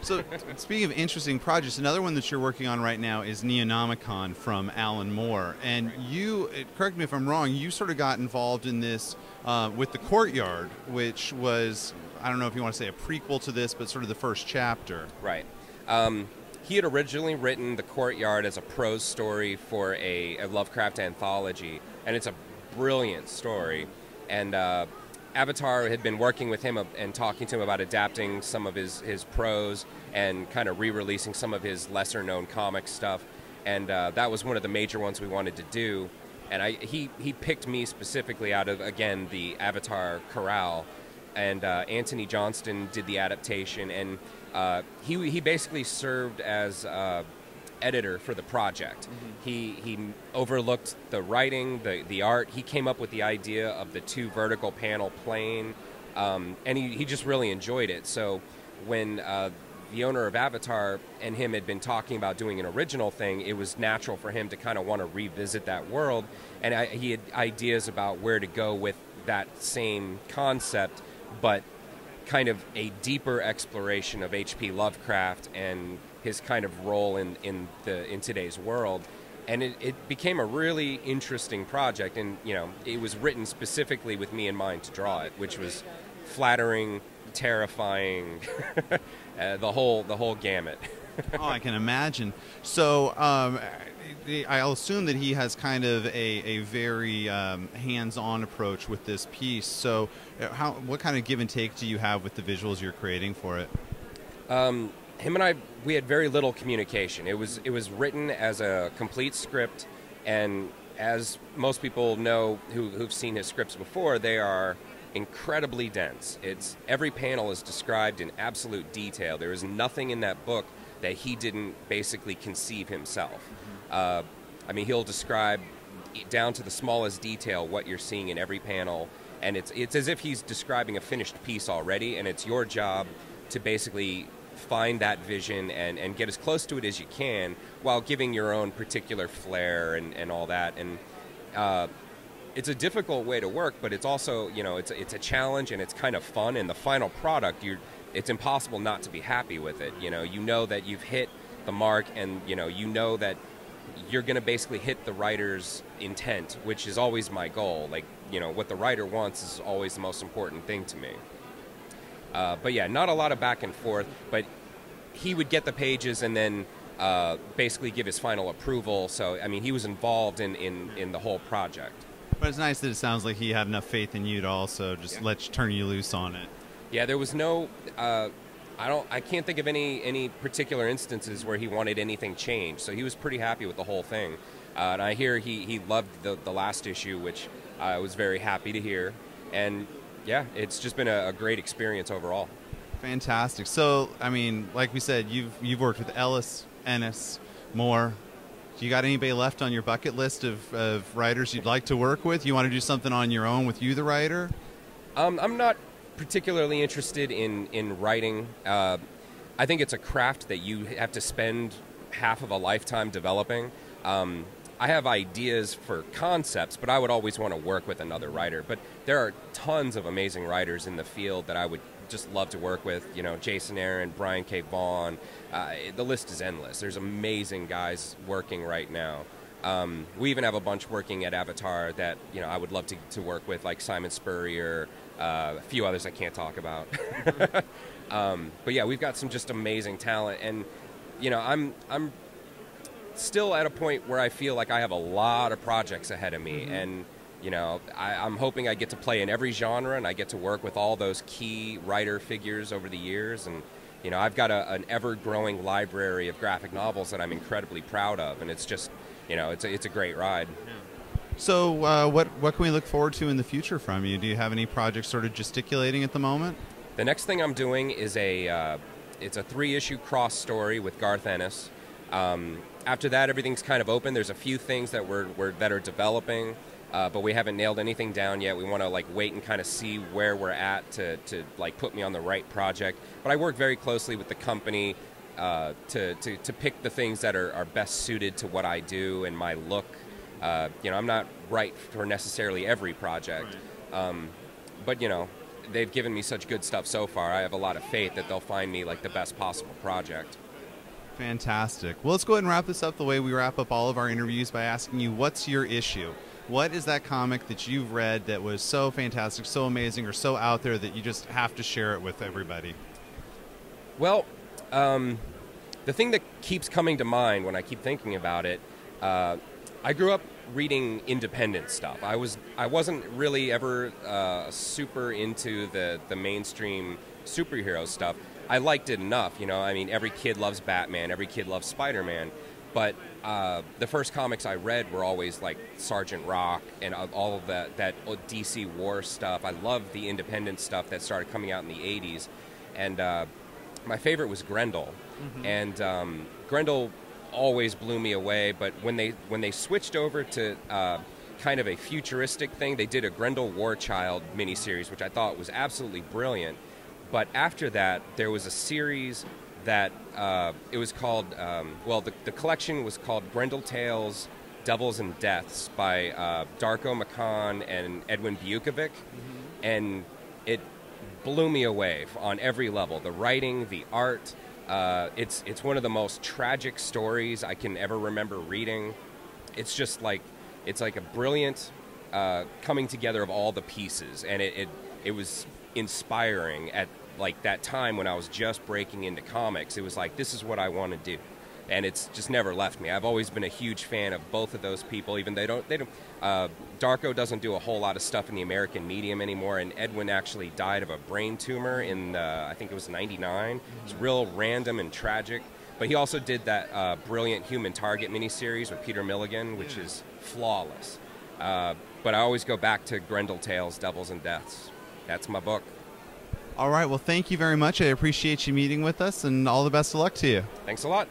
So, speaking of interesting projects, another one that you're working on right now is Neonomicon from Alan Moore. And you, correct me if I'm wrong, you sort of got involved in this with The Courtyard, which was, I don't know if you want to say a prequel to this, but sort of the first chapter. Right. He had originally written The Courtyard as a prose story for a Lovecraft anthology, and it's a brilliant story. And Avatar had been working with him and talking to him about adapting some of his prose and kind of re-releasing some of his lesser-known comic stuff. And that was one of the major ones we wanted to do. And he picked me specifically out of, again, the Avatar Chorale. And Anthony Johnston did the adaptation. And he basically served as editor for the project. He overlooked the writing, the art. He came up with the idea of the 2 vertical panel plane, and he just really enjoyed it. So when the owner of Avatar and him had been talking about doing an original thing, it was natural for him to kind of want to revisit that world, and he had ideas about where to go with that same concept, but kind of a deeper exploration of H.P. Lovecraft and his kind of role in today's world. And it became a really interesting project, and it was written specifically with me in mind to draw it, which was flattering, terrifying, the whole gamut. Oh, I can imagine. So I'll assume that he has kind of a very hands-on approach with this piece. So what kind of give and take do you have with the visuals you're creating for it? Him and I, we had very little communication. It was written as a complete script, and as most people know who've seen his scripts before, they are incredibly dense. Every panel is described in absolute detail. There is nothing in that book that he didn't basically conceive himself. I mean, he'll describe down to the smallest detail what you're seeing in every panel, and it's as if he's describing a finished piece already, and it's your job to basically find that vision and get as close to it as you can while giving your own particular flair and all that. And it's a difficult way to work, but it's also, it's a challenge, and it's kind of fun. And the final product, it's impossible not to be happy with it. You know that you've hit the mark, and you know that you're going to basically hit the writer's intent, which is always my goal. Like, what the writer wants is always the most important thing to me. But yeah, not a lot of back and forth, but he would get the pages and then basically give his final approval. So, I mean, he was involved in the whole project. But it's nice that it sounds like he had enough faith in you to also just let you turn you loose on it. Yeah, there was no, I can't think of any particular instances where he wanted anything changed. So he was pretty happy with the whole thing. And I hear he loved the last issue, which I was very happy to hear. And yeah, it's just been a great experience overall. Fantastic. So, I mean, like we said, you've worked with Ellis, Ennis, Moore. Do you got anybody left on your bucket list of writers you'd like to work with? You want to do something on your own with you, the writer? I'm not particularly interested in writing. I think it's a craft that you have to spend half of a lifetime developing. I have ideas for concepts, but I would always want to work with another writer. But there are tons of amazing writers in the field that I would just love to work with. Jason Aaron, Brian K. Vaughan. The list is endless. There's amazing guys working right now. We even have a bunch working at Avatar that I would love to work with, like Simon Spurrier, a few others I can't talk about. But yeah, we've got some just amazing talent, and I'm still at a point where I feel like I have a lot of projects ahead of me, and I'm hoping I get to play in every genre, and I get to work with all those key writer figures over the years. And I've got an ever-growing library of graphic novels that I'm incredibly proud of, and it's just it's a great ride. Yeah. So what can we look forward to in the future from you? Do you have any projects sort of gesticulating at the moment? The next thing I'm doing is it's a 3-issue cross story with Garth Ennis. After that, everything's kind of open. There's a few things that that are developing, but we haven't nailed anything down yet. We want to wait and kind of see where we're at to put me on the right project. But I work very closely with the company to pick the things that are best suited to what I do and my look. I'm not right for necessarily every project, but they've given me such good stuff so far. I have a lot of faith that they'll find me like the best possible project. Fantastic. Well, let's go ahead and wrap this up the way we wrap up all of our interviews by asking you, what's your issue? What is that comic that you've read that was so fantastic, so amazing, or so out there that you just have to share it with everybody? Well, the thing that keeps coming to mind when I keep thinking about it, I grew up reading independent stuff. I wasn't really ever super into the mainstream superhero stuff. I liked it enough, you know. I mean, every kid loves Batman, every kid loves Spider-Man, but the first comics I read were always like Sergeant Rock and all of that DC War stuff. I loved the independent stuff that started coming out in the 80s, and my favorite was Grendel. Mm-hmm. And Grendel always blew me away, but when they switched over to kind of a futuristic thing, they did a Grendel War Child miniseries, which I thought was absolutely brilliant. But after that, there was a series that it was called, the collection was called Grendel Tales, Devils and Deaths by Darko Macan and Edwin Bukovic. Mm-hmm. And it blew me away on every level. The writing, the art, it's one of the most tragic stories I can ever remember reading. It's just like, it's like a brilliant coming together of all the pieces, and it was inspiring at like that time when I was just breaking into comics. It was like, this is what I want to do, and it's just never left me. I've always been a huge fan of both of those people. Even they don't Darko doesn't do a whole lot of stuff in the American medium anymore, and Edwin actually died of a brain tumor in I think it was '99. It's real random and tragic. But he also did that brilliant Human Target miniseries with Peter Milligan, which is flawless. But I always go back to Grendel Tales, Devils and Deaths. That's my book. All right. Well, thank you very much. I appreciate you meeting with us, and all the best of luck to you. Thanks a lot.